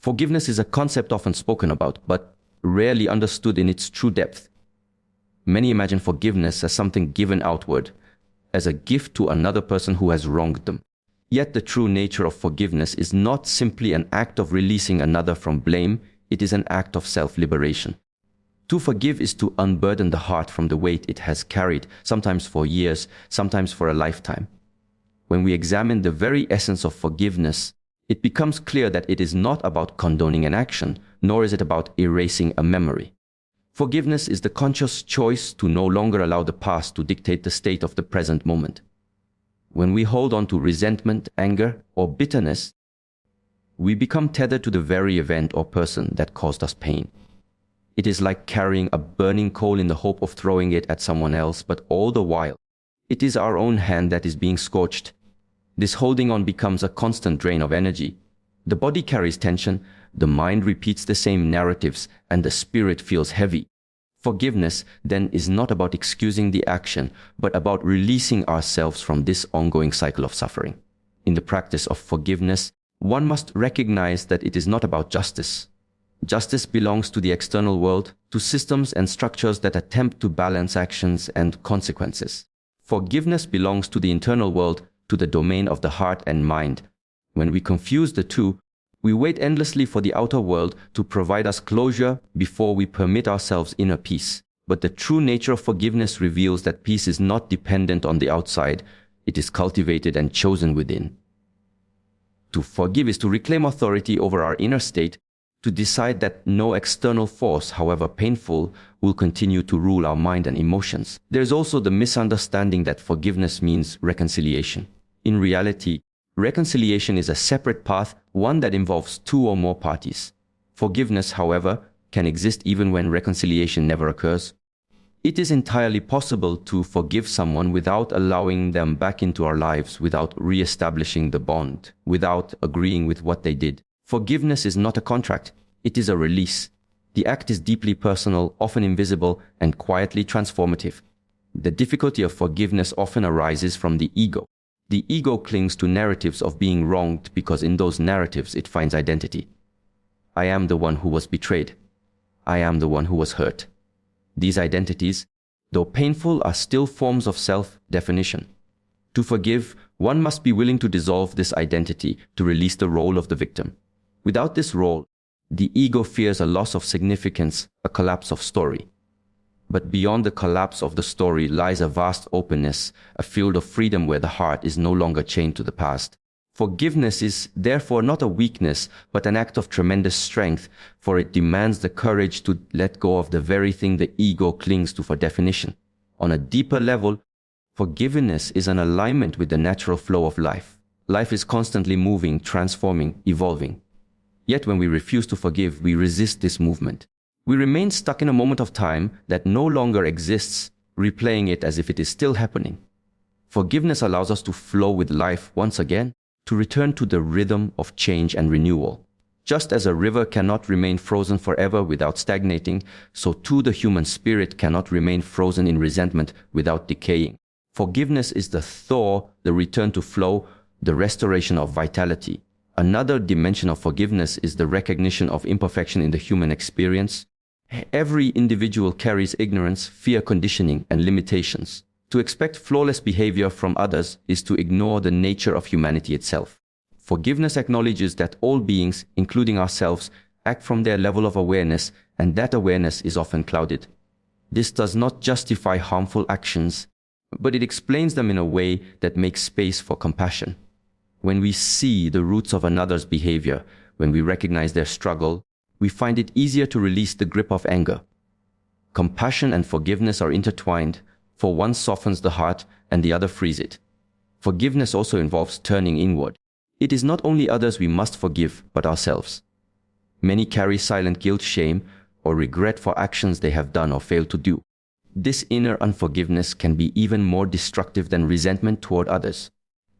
Forgiveness is a concept often spoken about, but rarely understood in its true depth. Many imagine forgiveness as something given outward, as a gift to another person who has wronged them. Yet the true nature of forgiveness is not simply an act of releasing another from blame, it is an act of self-liberation. To forgive is to unburden the heart from the weight it has carried, sometimes for years, sometimes for a lifetime. When we examine the very essence of forgiveness, it becomes clear that it is not about condoning an action, nor is it about erasing a memory. Forgiveness is the conscious choice to no longer allow the past to dictate the state of the present moment. When we hold on to resentment, anger, or bitterness, we become tethered to the very event or person that caused us pain. It is like carrying a burning coal in the hope of throwing it at someone else, but all the while, it is our own hand that is being scorched. This holding on becomes a constant drain of energy. The body carries tension, the mind repeats the same narratives, and the spirit feels heavy. Forgiveness, then, is not about excusing the action, but about releasing ourselves from this ongoing cycle of suffering. In the practice of forgiveness, one must recognize that it is not about justice. Justice belongs to the external world, to systems and structures that attempt to balance actions and consequences. Forgiveness belongs to the internal world, to the domain of the heart and mind. When we confuse the two, we wait endlessly for the outer world to provide us closure before we permit ourselves inner peace. But the true nature of forgiveness reveals that peace is not dependent on the outside, it is cultivated and chosen within. To forgive is to reclaim authority over our inner state, to decide that no external force, however painful, will continue to rule our mind and emotions. There is also the misunderstanding that forgiveness means reconciliation. In reality, reconciliation is a separate path, one that involves two or more parties. Forgiveness, however, can exist even when reconciliation never occurs. It is entirely possible to forgive someone without allowing them back into our lives, without re-establishing the bond, without agreeing with what they did. Forgiveness is not a contract, it is a release. The act is deeply personal, often invisible, and quietly transformative. The difficulty of forgiveness often arises from the ego. The ego clings to narratives of being wronged because in those narratives it finds identity. I am the one who was betrayed. I am the one who was hurt. These identities, though painful, are still forms of self-definition. To forgive, one must be willing to dissolve this identity to release the role of the victim. Without this role, the ego fears a loss of significance, a collapse of story. But beyond the collapse of the story lies a vast openness, a field of freedom where the heart is no longer chained to the past. Forgiveness is therefore not a weakness, but an act of tremendous strength, for it demands the courage to let go of the very thing the ego clings to for definition. On a deeper level, forgiveness is an alignment with the natural flow of life. Life is constantly moving, transforming, evolving. Yet when we refuse to forgive, we resist this movement. We remain stuck in a moment of time that no longer exists, replaying it as if it is still happening. Forgiveness allows us to flow with life once again, to return to the rhythm of change and renewal. Just as a river cannot remain frozen forever without stagnating, so too the human spirit cannot remain frozen in resentment without decaying. Forgiveness is the thaw, the return to flow, the restoration of vitality. Another dimension of forgiveness is the recognition of imperfection in the human experience. Every individual carries ignorance, fear, conditioning, and limitations. To expect flawless behavior from others is to ignore the nature of humanity itself. Forgiveness acknowledges that all beings, including ourselves, act from their level of awareness, and that awareness is often clouded. This does not justify harmful actions, but it explains them in a way that makes space for compassion. When we see the roots of another's behavior, when we recognize their struggle, we find it easier to release the grip of anger. Compassion and forgiveness are intertwined, for one softens the heart and the other frees it. Forgiveness also involves turning inward. It is not only others we must forgive, but ourselves. Many carry silent guilt, shame, or regret for actions they have done or failed to do. This inner unforgiveness can be even more destructive than resentment toward others.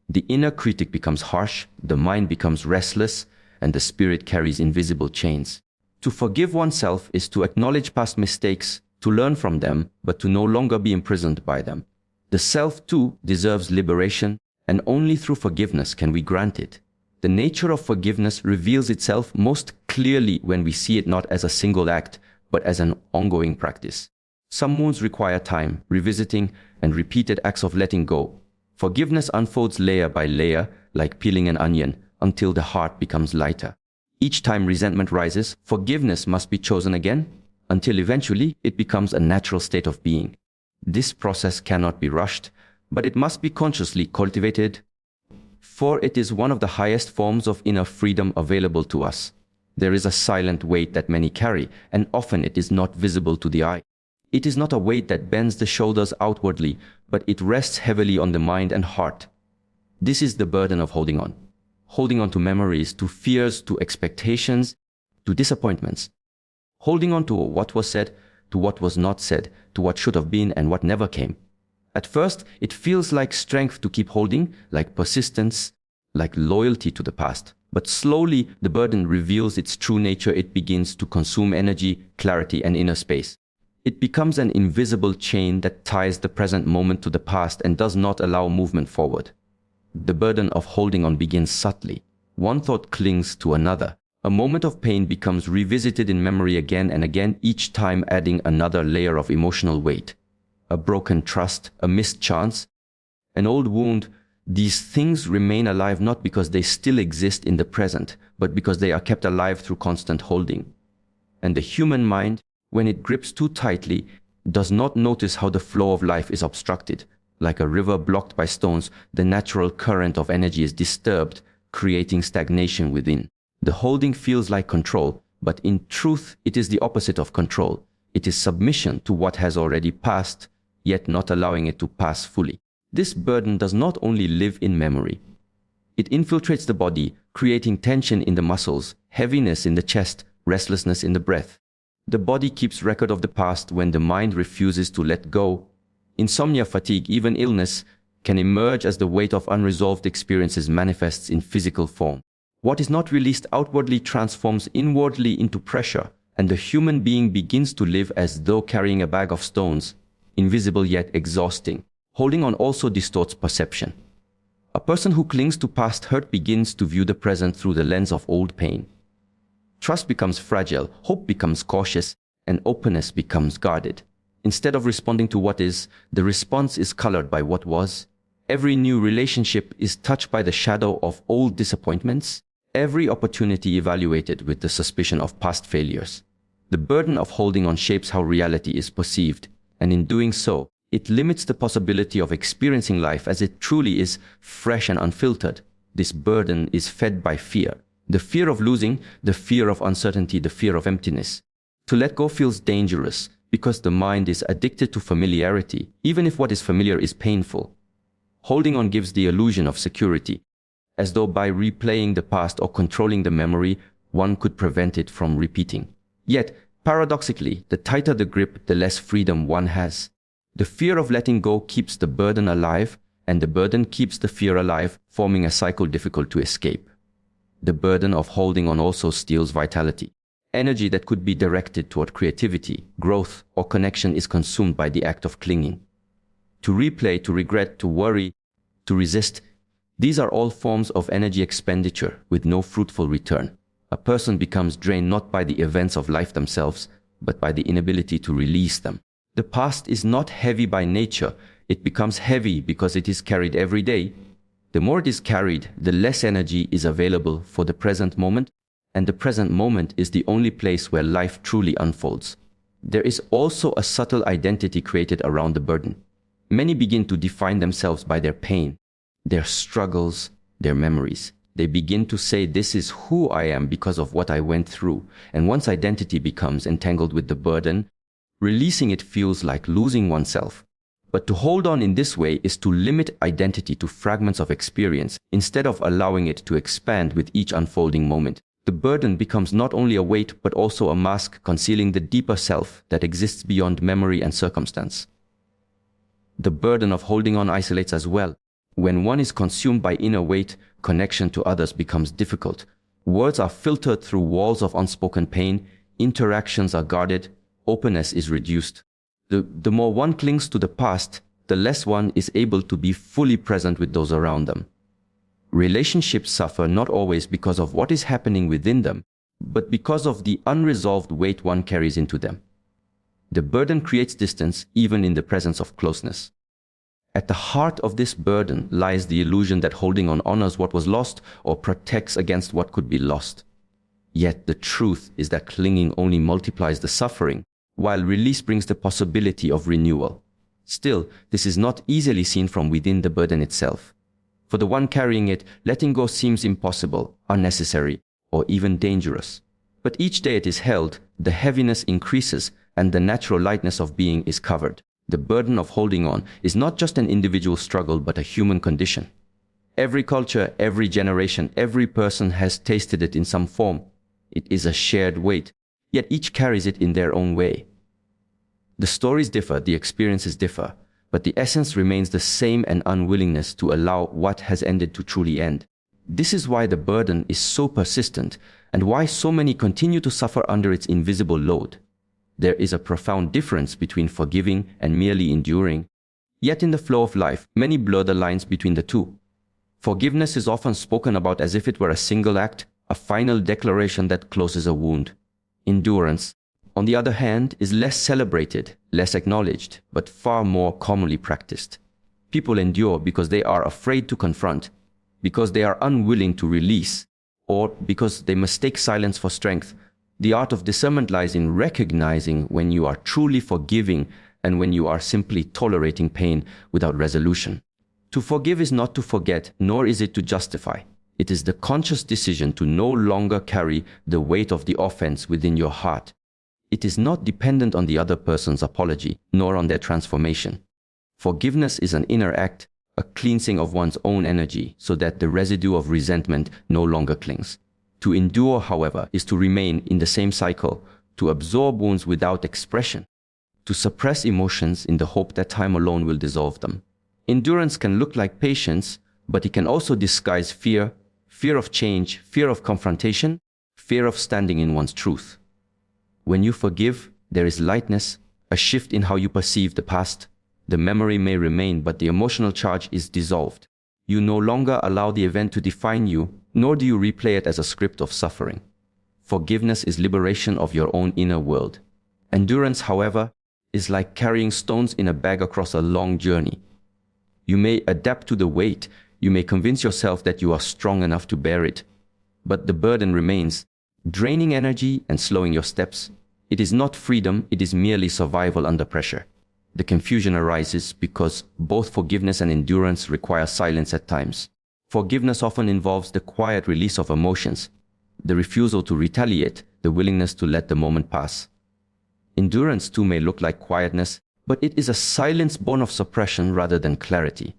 The inner critic becomes harsh, the mind becomes restless, and the spirit carries invisible chains. To forgive oneself is to acknowledge past mistakes, to learn from them, but to no longer be imprisoned by them. The self, too, deserves liberation, and only through forgiveness can we grant it. The nature of forgiveness reveals itself most clearly when we see it not as a single act, but as an ongoing practice. Some wounds require time, revisiting, and repeated acts of letting go. Forgiveness unfolds layer by layer, like peeling an onion, until the heart becomes lighter. Each time resentment rises, forgiveness must be chosen again, until eventually it becomes a natural state of being. This process cannot be rushed, but it must be consciously cultivated, for it is one of the highest forms of inner freedom available to us. There is a silent weight that many carry, and often it is not visible to the eye. It is not a weight that bends the shoulders outwardly, but it rests heavily on the mind and heart. This is the burden of holding on. Holding on to memories, to fears, to expectations, to disappointments. Holding on to what was said, to what was not said, to what should have been and what never came. At first, it feels like strength to keep holding, like persistence, like loyalty to the past. But slowly, the burden reveals its true nature. It begins to consume energy, clarity, and inner space. It becomes an invisible chain that ties the present moment to the past and does not allow movement forward. The burden of holding on begins subtly. One thought clings to another. A moment of pain becomes revisited in memory again and again, each time adding another layer of emotional weight. A broken trust, a missed chance, an old wound. These things remain alive not because they still exist in the present, but because they are kept alive through constant holding. And the human mind, when it grips too tightly, does not notice how the flow of life is obstructed. Like a river blocked by stones, the natural current of energy is disturbed, creating stagnation within. The holding feels like control, but in truth, it is the opposite of control. It is submission to what has already passed, yet not allowing it to pass fully. This burden does not only live in memory. It infiltrates the body, creating tension in the muscles, heaviness in the chest, restlessness in the breath. The body keeps record of the past when the mind refuses to let go. Insomnia, fatigue, even illness can emerge as the weight of unresolved experiences manifests in physical form. What is not released outwardly transforms inwardly into pressure, and the human being begins to live as though carrying a bag of stones, invisible yet exhausting. Holding on also distorts perception. A person who clings to past hurt begins to view the present through the lens of old pain. Trust becomes fragile, hope becomes cautious, and openness becomes guarded. Instead of responding to what is, the response is colored by what was. Every new relationship is touched by the shadow of old disappointments, every opportunity evaluated with the suspicion of past failures. The burden of holding on shapes how reality is perceived, and in doing so, it limits the possibility of experiencing life as it truly is, fresh and unfiltered. This burden is fed by fear. The fear of losing, the fear of uncertainty, the fear of emptiness. To let go feels dangerous because the mind is addicted to familiarity, even if what is familiar is painful. Holding on gives the illusion of security, as though by replaying the past or controlling the memory, one could prevent it from repeating. Yet, paradoxically, the tighter the grip, the less freedom one has. The fear of letting go keeps the burden alive, and the burden keeps the fear alive, forming a cycle difficult to escape. The burden of holding on also steals vitality. Energy that could be directed toward creativity, growth, or connection is consumed by the act of clinging. To replay, to regret, to worry, to resist, these are all forms of energy expenditure with no fruitful return. A person becomes drained not by the events of life themselves, but by the inability to release them. The past is not heavy by nature. It becomes heavy because it is carried every day. The more it is carried, the less energy is available for the present moment, and the present moment is the only place where life truly unfolds. There is also a subtle identity created around the burden. Many begin to define themselves by their pain, their struggles, their memories. They begin to say, this is who I am because of what I went through. And once identity becomes entangled with the burden, releasing it feels like losing oneself. But to hold on in this way is to limit identity to fragments of experience instead of allowing it to expand with each unfolding moment. The burden becomes not only a weight but also a mask concealing the deeper self that exists beyond memory and circumstance. The burden of holding on isolates as well. When one is consumed by inner weight, connection to others becomes difficult. Words are filtered through walls of unspoken pain, interactions are guarded, openness is reduced. The more one clings to the past, the less one is able to be fully present with those around them. Relationships suffer not always because of what is happening within them, but because of the unresolved weight one carries into them. The burden creates distance even in the presence of closeness. At the heart of this burden lies the illusion that holding on honors what was lost or protects against what could be lost. Yet the truth is that clinging only multiplies the suffering, while release brings the possibility of renewal. Still, this is not easily seen from within the burden itself. For the one carrying it, letting go seems impossible, unnecessary, or even dangerous. But each day it is held, the heaviness increases and the natural lightness of being is covered. The burden of holding on is not just an individual struggle but a human condition. Every culture, every generation, every person has tasted it in some form. It is a shared weight, yet each carries it in their own way. The stories differ, the experiences differ, but the essence remains the same: an unwillingness to allow what has ended to truly end. This is why the burden is so persistent and why so many continue to suffer under its invisible load. There is a profound difference between forgiving and merely enduring. Yet in the flow of life, many blur the lines between the two. Forgiveness is often spoken about as if it were a single act, a final declaration that closes a wound. Endurance, on the other hand, is less celebrated, less acknowledged, but far more commonly practiced. People endure because they are afraid to confront, because they are unwilling to release, or because they mistake silence for strength. The art of discernment lies in recognizing when you are truly forgiving and when you are simply tolerating pain without resolution. To forgive is not to forget, nor is it to justify. It is the conscious decision to no longer carry the weight of the offense within your heart. It is not dependent on the other person's apology, nor on their transformation. Forgiveness is an inner act, a cleansing of one's own energy so that the residue of resentment no longer clings. To endure, however, is to remain in the same cycle, to absorb wounds without expression, to suppress emotions in the hope that time alone will dissolve them. Endurance can look like patience, but it can also disguise fear, fear of change, fear of confrontation, fear of standing in one's truth. When you forgive, there is lightness, a shift in how you perceive the past. The memory may remain, but the emotional charge is dissolved. You no longer allow the event to define you, nor do you replay it as a script of suffering. Forgiveness is liberation of your own inner world. Endurance, however, is like carrying stones in a bag across a long journey. You may adapt to the weight, you may convince yourself that you are strong enough to bear it, but the burden remains, draining energy and slowing your steps. It is not freedom, it is merely survival under pressure. The confusion arises because both forgiveness and endurance require silence at times. Forgiveness often involves the quiet release of emotions, the refusal to retaliate, the willingness to let the moment pass. Endurance too may look like quietness, but it is a silence born of suppression rather than clarity.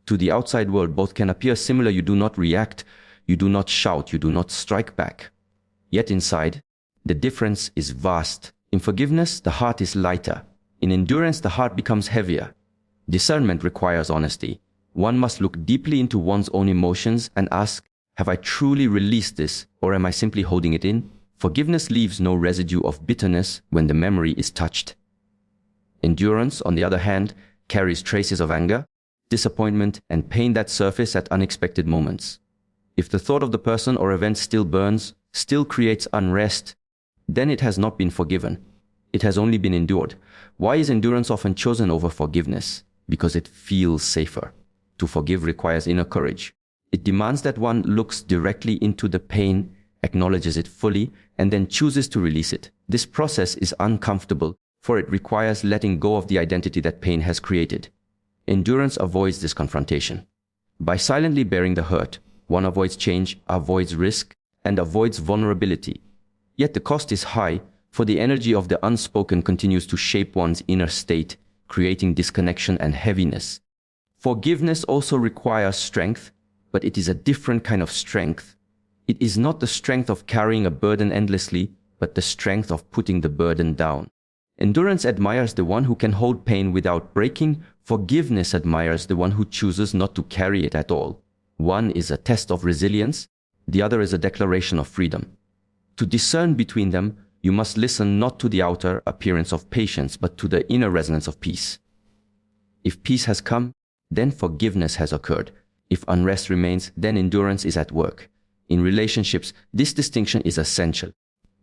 To the outside world, both can appear similar. You do not react, you do not shout, you do not strike back. Yet inside, the difference is vast. In forgiveness, the heart is lighter. In endurance, the heart becomes heavier. Discernment requires honesty. One must look deeply into one's own emotions and ask, have I truly released this, or am I simply holding it in? Forgiveness leaves no residue of bitterness when the memory is touched. Endurance, on the other hand, carries traces of anger, disappointment, and pain that surface at unexpected moments. If the thought of the person or event still burns, still creates unrest, then it has not been forgiven. It has only been endured. Why is endurance often chosen over forgiveness? Because it feels safer. To forgive requires inner courage. It demands that one looks directly into the pain, acknowledges it fully, and then chooses to release it. This process is uncomfortable, for it requires letting go of the identity that pain has created. Endurance avoids this confrontation. By silently bearing the hurt, one avoids change, avoids risk, and avoids vulnerability. Yet the cost is high, for the energy of the unspoken continues to shape one's inner state, creating disconnection and heaviness. Forgiveness also requires strength, but it is a different kind of strength. It is not the strength of carrying a burden endlessly, but the strength of putting the burden down. Endurance admires the one who can hold pain without breaking. Forgiveness admires the one who chooses not to carry it at all. One is a test of resilience, the other is a declaration of freedom. To discern between them, you must listen not to the outer appearance of patience, but to the inner resonance of peace. If peace has come, then forgiveness has occurred. If unrest remains, then endurance is at work. In relationships, this distinction is essential.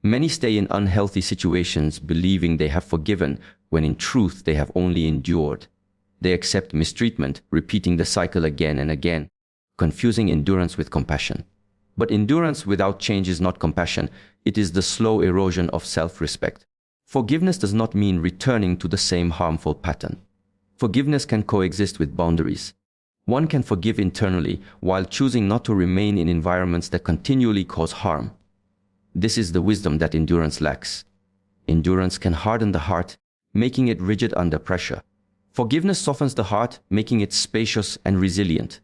Many stay in unhealthy situations believing they have forgiven, when in truth they have only endured. They accept mistreatment, repeating the cycle again and again, confusing endurance with compassion. But endurance without change is not compassion. It is the slow erosion of self-respect. Forgiveness does not mean returning to the same harmful pattern. Forgiveness can coexist with boundaries. One can forgive internally while choosing not to remain in environments that continually cause harm. This is the wisdom that endurance lacks. Endurance can harden the heart, making it rigid under pressure. Forgiveness softens the heart, making it spacious and resilient.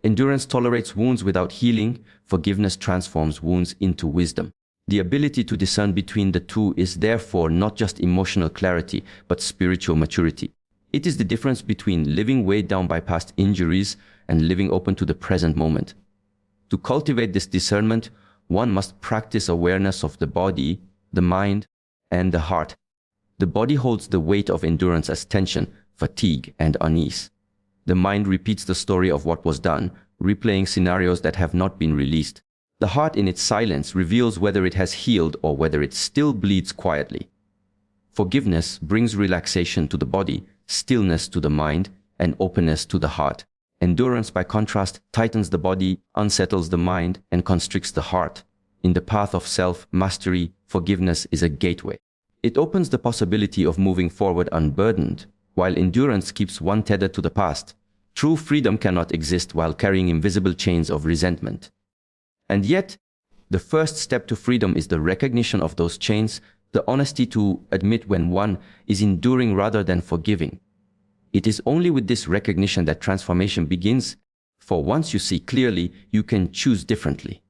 Endurance tolerates wounds without healing. Forgiveness transforms wounds into wisdom. The ability to discern between the two is therefore not just emotional clarity, but spiritual maturity. It is the difference between living weighed down by past injuries and living open to the present moment. To cultivate this discernment, one must practice awareness of the body, the mind, and the heart. The body holds the weight of endurance as tension, fatigue, and unease. The mind repeats the story of what was done, replaying scenarios that have not been released. The heart in its silence reveals whether it has healed or whether it still bleeds quietly. Forgiveness brings relaxation to the body, stillness to the mind, and openness to the heart. Endurance, by contrast, tightens the body, unsettles the mind, and constricts the heart. In the path of self-mastery, forgiveness is a gateway. It opens the possibility of moving forward unburdened, while endurance keeps one tethered to the past. True freedom cannot exist while carrying invisible chains of resentment. And yet, the first step to freedom is the recognition of those chains, the honesty to admit when one is enduring rather than forgiving. It is only with this recognition that transformation begins, for once you see clearly, you can choose differently.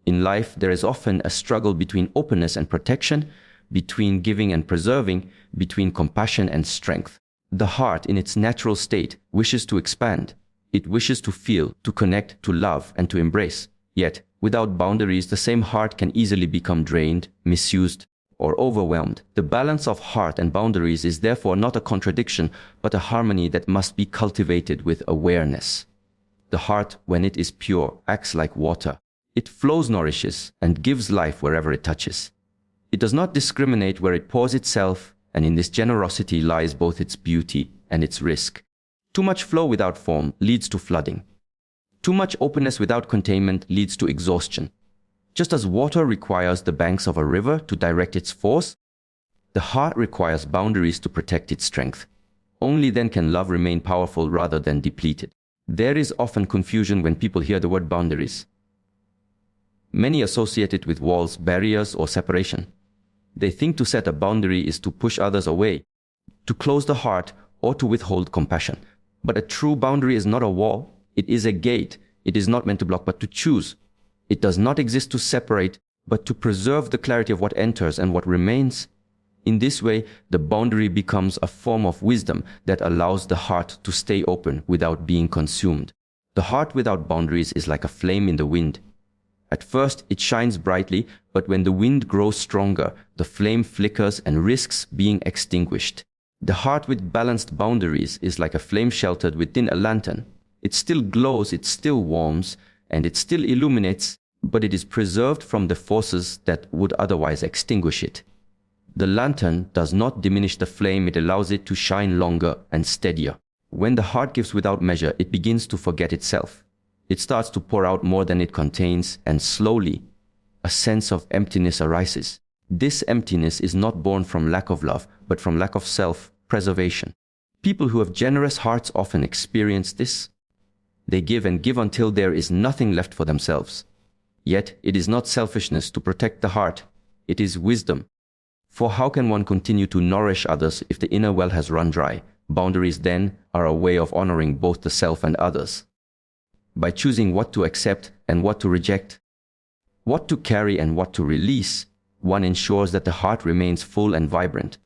In life, there is often a struggle between openness and protection, between giving and preserving, between compassion and strength. The heart, in its natural state, wishes to expand. It wishes to feel, to connect, to love, and to embrace. Yet, without boundaries, the same heart can easily become drained, misused, or overwhelmed. The balance of heart and boundaries is therefore not a contradiction, but a harmony that must be cultivated with awareness. The heart, when it is pure, acts like water. It flows, nourishes, and gives life wherever it touches. It does not discriminate where it pours itself, and in this generosity lies both its beauty and its risk. Too much flow without form leads to flooding. Too much openness without containment leads to exhaustion. Just as water requires the banks of a river to direct its force, the heart requires boundaries to protect its strength. Only then can love remain powerful rather than depleted. There is often confusion when people hear the word boundaries. Many associate it with walls, barriers, or separation. They think to set a boundary is to push others away, to close the heart, or to withhold compassion. But a true boundary is not a wall. It is a gate. It is not meant to block, but to choose. It does not exist to separate, but to preserve the clarity of what enters and what remains. In this way, the boundary becomes a form of wisdom that allows the heart to stay open without being consumed. The heart without boundaries is like a flame in the wind. At first, it shines brightly, but when the wind grows stronger, the flame flickers and risks being extinguished. The heart with balanced boundaries is like a flame sheltered within a lantern. It still glows, it still warms, and it still illuminates, but it is preserved from the forces that would otherwise extinguish it. The lantern does not diminish the flame, it allows it to shine longer and steadier. When the heart gives without measure, it begins to forget itself. It starts to pour out more than it contains, and slowly, a sense of emptiness arises. This emptiness is not born from lack of love, but from lack of self-preservation. People who have generous hearts often experience this. They give and give until there is nothing left for themselves. Yet, it is not selfishness to protect the heart. It is wisdom. For how can one continue to nourish others if the inner well has run dry? Boundaries, then, are a way of honoring both the self and others. By choosing what to accept and what to reject, what to carry and what to release, one ensures that the heart remains full and vibrant.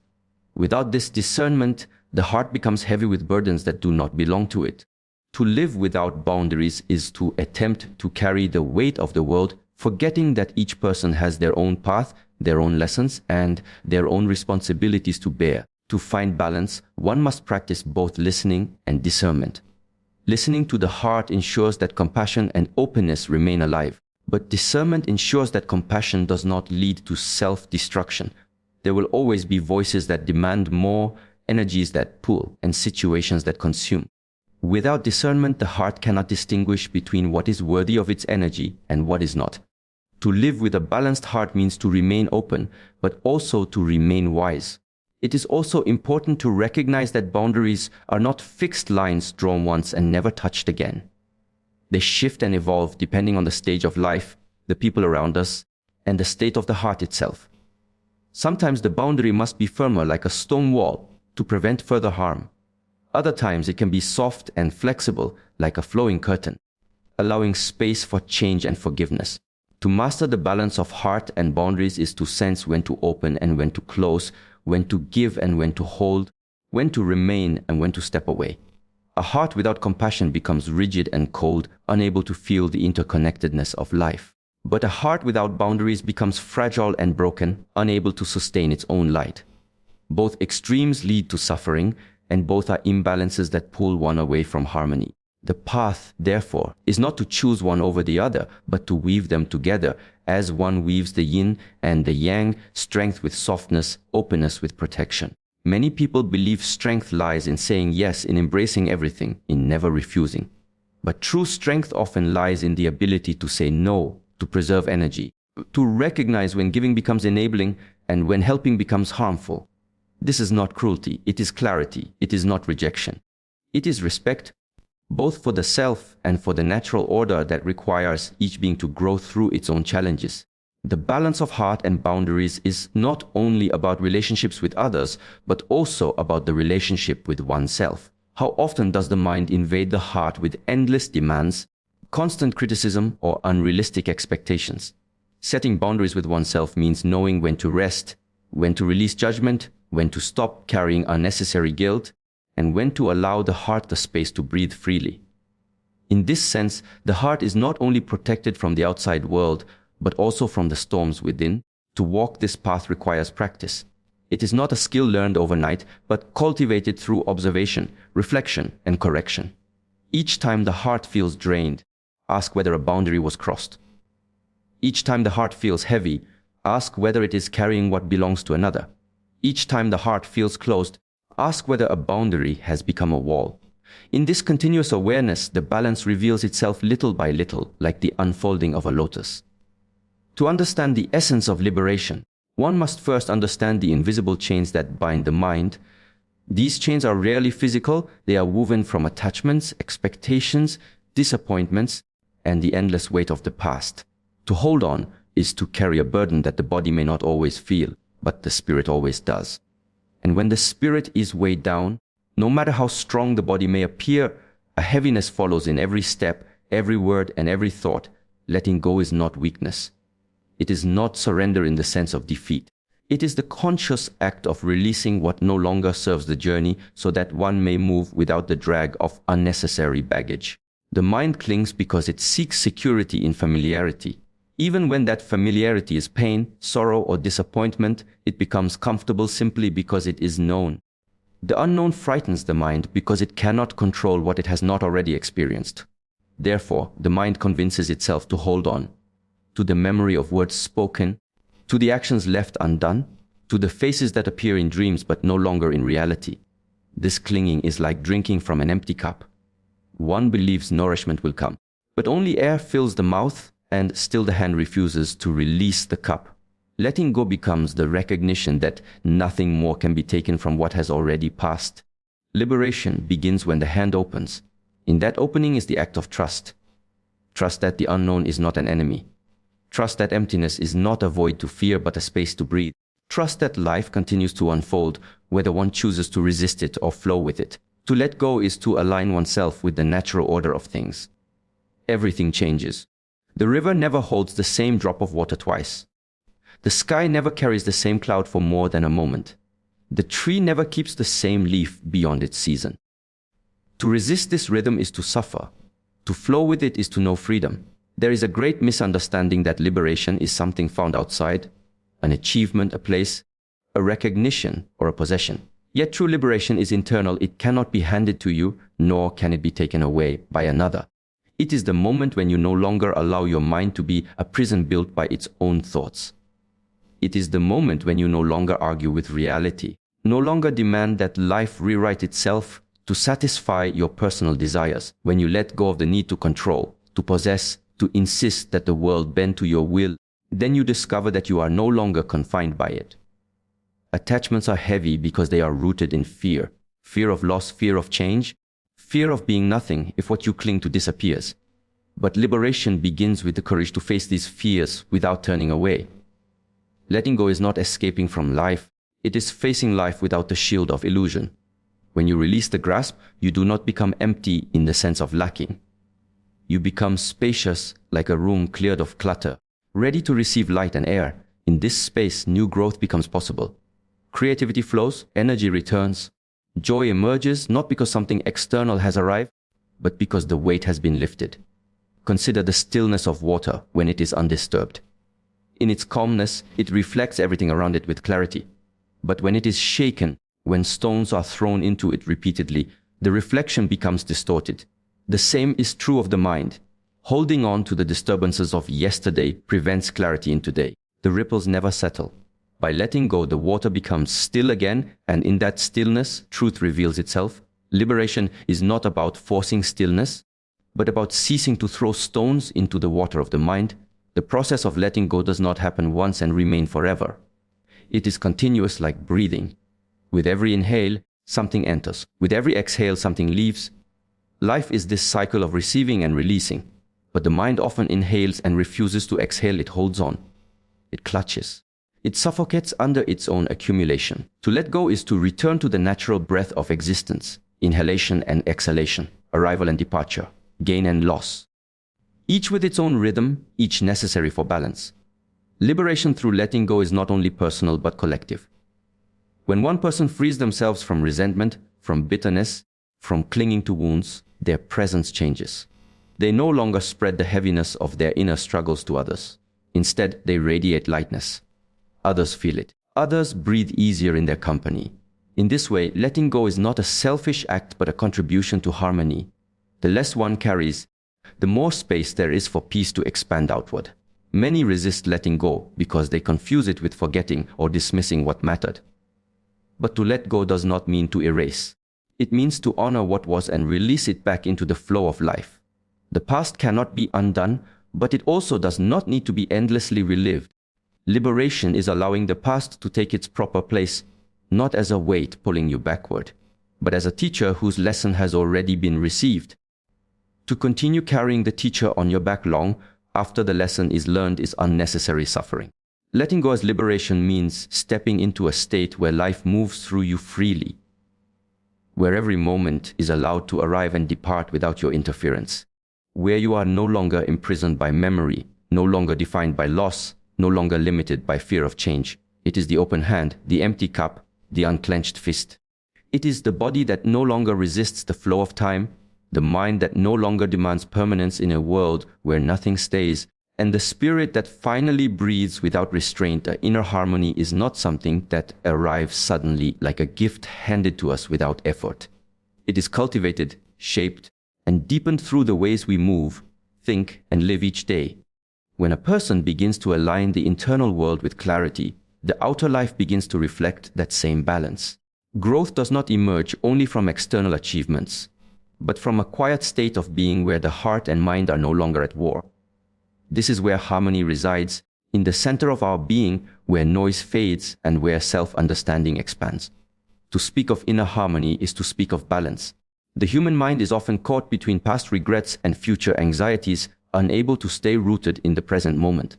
Without this discernment, the heart becomes heavy with burdens that do not belong to it. To live without boundaries is to attempt to carry the weight of the world, forgetting that each person has their own path, their own lessons, and their own responsibilities to bear. To find balance, one must practice both listening and discernment. Listening to the heart ensures that compassion and openness remain alive. But discernment ensures that compassion does not lead to self-destruction. There will always be voices that demand more, energies that pull, and situations that consume. Without discernment, the heart cannot distinguish between what is worthy of its energy and what is not. To live with a balanced heart means to remain open, but also to remain wise. It is also important to recognize that boundaries are not fixed lines drawn once and never touched again. They shift and evolve depending on the stage of life, the people around us, and the state of the heart itself. Sometimes the boundary must be firmer, like a stone wall, to prevent further harm. Other times it can be soft and flexible, like a flowing curtain, allowing space for change and forgiveness. To master the balance of heart and boundaries is to sense when to open and when to close, when to give and when to hold, when to remain and when to step away. A heart without compassion becomes rigid and cold, unable to feel the interconnectedness of life. But a heart without boundaries becomes fragile and broken, unable to sustain its own light. Both extremes lead to suffering, and both are imbalances that pull one away from harmony. The path, therefore, is not to choose one over the other, but to weave them together, as one weaves the yin and the yang, strength with softness, openness with protection. Many people believe strength lies in saying yes, in embracing everything, in never refusing. But true strength often lies in the ability to say no, to preserve energy, to recognize when giving becomes enabling and when helping becomes harmful. This is not cruelty, it is clarity, it is not rejection. It is respect, both for the self and for the natural order that requires each being to grow through its own challenges. The balance of heart and boundaries is not only about relationships with others, but also about the relationship with oneself. How often does the mind invade the heart with endless demands, constant criticism, or unrealistic expectations? Setting boundaries with oneself means knowing when to rest, when to release judgment, when to stop carrying unnecessary guilt, and when to allow the heart the space to breathe freely. In this sense, the heart is not only protected from the outside world, but also from the storms within. To walk this path requires practice. It is not a skill learned overnight, but cultivated through observation, reflection, and correction. Each time the heart feels drained, ask whether a boundary was crossed. Each time the heart feels heavy, ask whether it is carrying what belongs to another. Each time the heart feels closed, ask whether a boundary has become a wall. In this continuous awareness, the balance reveals itself little by little, like the unfolding of a lotus. To understand the essence of liberation, one must first understand the invisible chains that bind the mind. These chains are rarely physical, they are woven from attachments, expectations, disappointments, and the endless weight of the past. To hold on is to carry a burden that the body may not always feel, but the spirit always does. And when the spirit is weighed down, no matter how strong the body may appear, a heaviness follows in every step, every word, and every thought. Letting go is not weakness. It is not surrender in the sense of defeat. It is the conscious act of releasing what no longer serves the journey so that one may move without the drag of unnecessary baggage. The mind clings because it seeks security in familiarity. Even when that familiarity is pain, sorrow, or disappointment, it becomes comfortable simply because it is known. The unknown frightens the mind because it cannot control what it has not already experienced. Therefore, the mind convinces itself to hold on, to the memory of words spoken, to the actions left undone, to the faces that appear in dreams but no longer in reality. This clinging is like drinking from an empty cup. One believes nourishment will come, but only air fills the mouth, and still the hand refuses to release the cup. Letting go becomes the recognition that nothing more can be taken from what has already passed. Liberation begins when the hand opens. In that opening is the act of trust. Trust that the unknown is not an enemy. Trust that emptiness is not a void to fear but a space to breathe. Trust that life continues to unfold, whether one chooses to resist it or flow with it. To let go is to align oneself with the natural order of things. Everything changes. The river never holds the same drop of water twice. The sky never carries the same cloud for more than a moment. The tree never keeps the same leaf beyond its season. To resist this rhythm is to suffer. To flow with it is to know freedom. There is a great misunderstanding that liberation is something found outside, an achievement, a place, a recognition, or a possession. Yet true liberation is internal. It cannot be handed to you, nor can it be taken away by another. It is the moment when you no longer allow your mind to be a prison built by its own thoughts. It is the moment when you no longer argue with reality, no longer demand that life rewrite itself to satisfy your personal desires, when you let go of the need to control, to possess, to insist that the world bend to your will. Then you discover that you are no longer confined by it. Attachments are heavy because they are rooted in fear. Fear of loss, fear of change, fear of being nothing if what you cling to disappears. But liberation begins with the courage to face these fears without turning away. Letting go is not escaping from life. It is facing life without the shield of illusion. When you release the grasp, you do not become empty in the sense of lacking. You become spacious like a room cleared of clutter, ready to receive light and air. In this space, new growth becomes possible. Creativity flows, energy returns. Joy emerges not because something external has arrived, but because the weight has been lifted. Consider the stillness of water when it is undisturbed. In its calmness, it reflects everything around it with clarity. But when it is shaken, when stones are thrown into it repeatedly, the reflection becomes distorted. The same is true of the mind. Holding on to the disturbances of yesterday prevents clarity in today. The ripples never settle. By letting go, the water becomes still again, and in that stillness, truth reveals itself. Liberation is not about forcing stillness, but about ceasing to throw stones into the water of the mind. The process of letting go does not happen once and remain forever. It is continuous like breathing. With every inhale, something enters. With every exhale, something leaves. Life is this cycle of receiving and releasing. But the mind often inhales and refuses to exhale. It holds on. It clutches. It suffocates under its own accumulation. To let go is to return to the natural breath of existence. Inhalation and exhalation. Arrival and departure. Gain and loss. Each with its own rhythm, each necessary for balance. Liberation through letting go is not only personal but collective. When one person frees themselves from resentment, from bitterness, from clinging to wounds, their presence changes. They no longer spread the heaviness of their inner struggles to others. Instead, they radiate lightness. Others feel it. Others breathe easier in their company. In this way, letting go is not a selfish act but a contribution to harmony. The less one carries, the more space there is for peace to expand outward. Many resist letting go because they confuse it with forgetting or dismissing what mattered. But to let go does not mean to erase. It means to honor what was and release it back into the flow of life. The past cannot be undone, but it also does not need to be endlessly relived. Liberation is allowing the past to take its proper place, not as a weight pulling you backward, but as a teacher whose lesson has already been received. To continue carrying the teacher on your back long after the lesson is learned is unnecessary suffering. Letting go as liberation means stepping into a state where life moves through you freely, where every moment is allowed to arrive and depart without your interference, where you are no longer imprisoned by memory, no longer defined by loss, no longer limited by fear of change. It is the open hand, the empty cup, the unclenched fist. It is the body that no longer resists the flow of time, the mind that no longer demands permanence in a world where nothing stays, and the spirit that finally breathes without restraint. An inner harmony is not something that arrives suddenly like a gift handed to us without effort. It is cultivated, shaped, and deepened through the ways we move, think, and live each day. When a person begins to align the internal world with clarity, the outer life begins to reflect that same balance. Growth does not emerge only from external achievements, but from a quiet state of being where the heart and mind are no longer at war. This is where harmony resides, in the center of our being, where noise fades and where self-understanding expands. To speak of inner harmony is to speak of balance. The human mind is often caught between past regrets and future anxieties, unable to stay rooted in the present moment.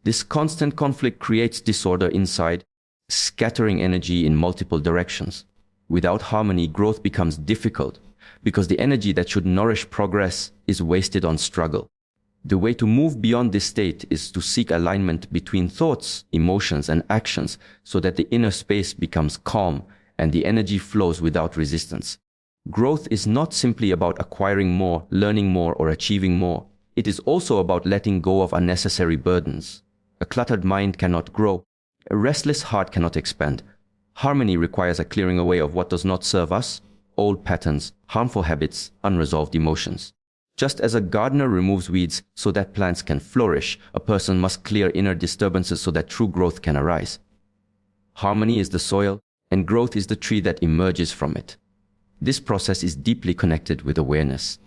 This constant conflict creates disorder inside, scattering energy in multiple directions. Without harmony, growth becomes difficult, because the energy that should nourish progress is wasted on struggle. The way to move beyond this state is to seek alignment between thoughts, emotions, and actions so that the inner space becomes calm and the energy flows without resistance. Growth is not simply about acquiring more, learning more, or achieving more. It is also about letting go of unnecessary burdens. A cluttered mind cannot grow. A restless heart cannot expand. Harmony requires a clearing away of what does not serve us, old patterns, harmful habits, unresolved emotions. Just as a gardener removes weeds so that plants can flourish, a person must clear inner disturbances so that true growth can arise. Harmony is the soil, and growth is the tree that emerges from it. This process is deeply connected with awareness.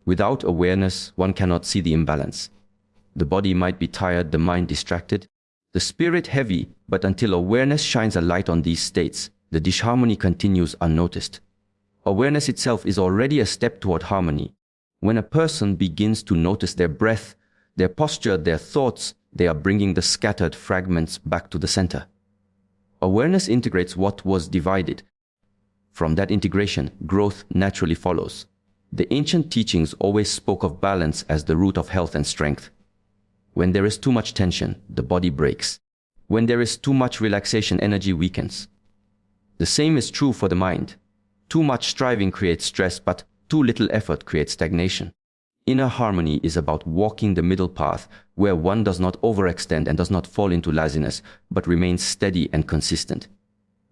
Without awareness, one cannot see the imbalance. The body might be tired, the mind distracted, the spirit heavy, but until awareness shines a light on these states, the disharmony continues unnoticed. Awareness itself is already a step toward harmony. When a person begins to notice their breath, their posture, their thoughts, they are bringing the scattered fragments back to the center. Awareness integrates what was divided. From that integration, growth naturally follows. The ancient teachings always spoke of balance as the root of health and strength. When there is too much tension, the body breaks. When there is too much relaxation, energy weakens. The same is true for the mind. Too much striving creates stress, but too little effort creates stagnation. Inner harmony is about walking the middle path, where one does not overextend and does not fall into laziness, but remains steady and consistent.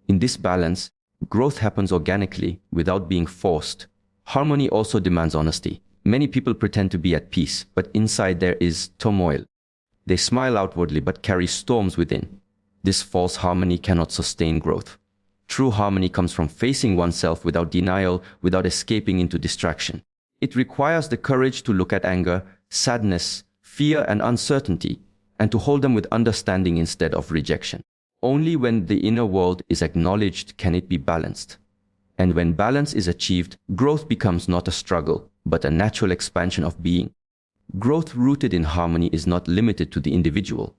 In this balance, growth happens organically, without being forced. Harmony also demands honesty. Many people pretend to be at peace, but inside there is turmoil. They smile outwardly but carry storms within. This false harmony cannot sustain growth. True harmony comes from facing oneself without denial, without escaping into distraction. It requires the courage to look at anger, sadness, fear, and uncertainty, and to hold them with understanding instead of rejection. Only when the inner world is acknowledged can it be balanced. And when balance is achieved, growth becomes not a struggle, but a natural expansion of being. Growth rooted in harmony is not limited to the individual.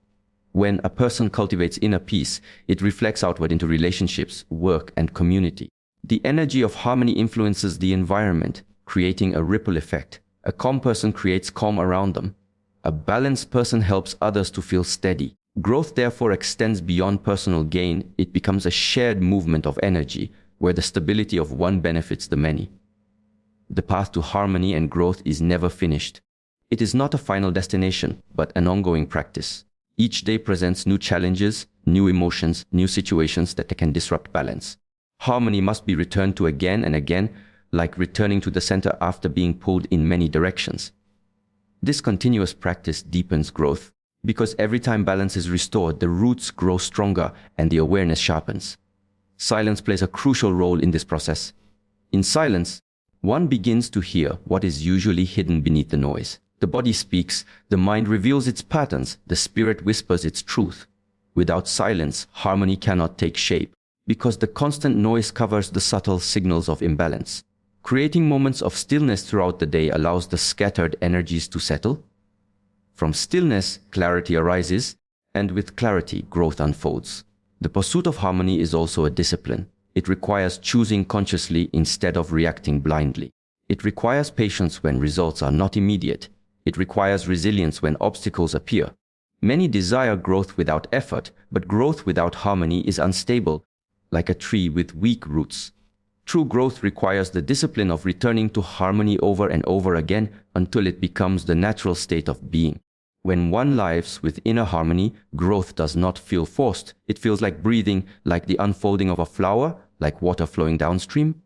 When a person cultivates inner peace, it reflects outward into relationships, work, and community. The energy of harmony influences the environment, creating a ripple effect. A calm person creates calm around them. A balanced person helps others to feel steady. Growth therefore extends beyond personal gain. It becomes a shared movement of energy, where the stability of one benefits the many. The path to harmony and growth is never finished. It is not a final destination, but an ongoing practice. Each day presents new challenges, new emotions, new situations that can disrupt balance. Harmony must be returned to again and again, like returning to the center after being pulled in many directions. This continuous practice deepens growth, because every time balance is restored, the roots grow stronger and the awareness sharpens. Silence plays a crucial role in this process. In silence, one begins to hear what is usually hidden beneath the noise. The body speaks, the mind reveals its patterns, the spirit whispers its truth. Without silence, harmony cannot take shape, because the constant noise covers the subtle signals of imbalance. Creating moments of stillness throughout the day allows the scattered energies to settle. From stillness, clarity arises, and with clarity, growth unfolds. The pursuit of harmony is also a discipline. It requires choosing consciously instead of reacting blindly. It requires patience when results are not immediate. It requires resilience when obstacles appear. Many desire growth without effort, but growth without harmony is unstable, like a tree with weak roots. True growth requires the discipline of returning to harmony over and over again until it becomes the natural state of being. When one lives with inner harmony, growth does not feel forced. It feels like breathing, like the unfolding of a flower, like water flowing downstream.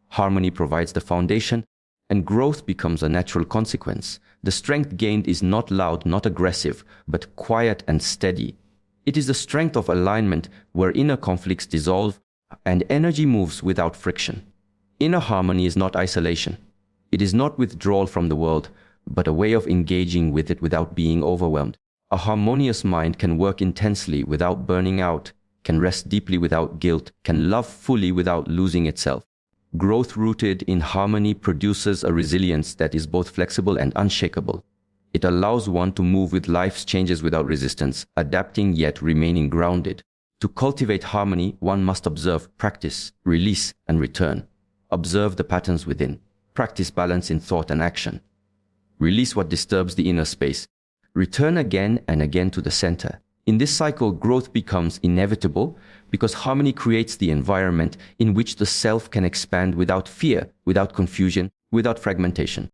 Harmony provides the foundation, and growth becomes a natural consequence. The strength gained is not loud, not aggressive, but quiet and steady. It is the strength of alignment where inner conflicts dissolve and energy moves without friction. Inner harmony is not isolation. It is not withdrawal from the world, but a way of engaging with it without being overwhelmed. A harmonious mind can work intensely without burning out, can rest deeply without guilt, can love fully without losing itself. Growth rooted in harmony produces a resilience that is both flexible and unshakable. It allows one to move with life's changes without resistance, adapting yet remaining grounded. To cultivate harmony, one must observe, practice, release, and return. Observe the patterns within. Practice balance in thought and action. Release what disturbs the inner space. Return again and again to the center. In this cycle, growth becomes inevitable because harmony creates the environment in which the self can expand without fear, without confusion, without fragmentation.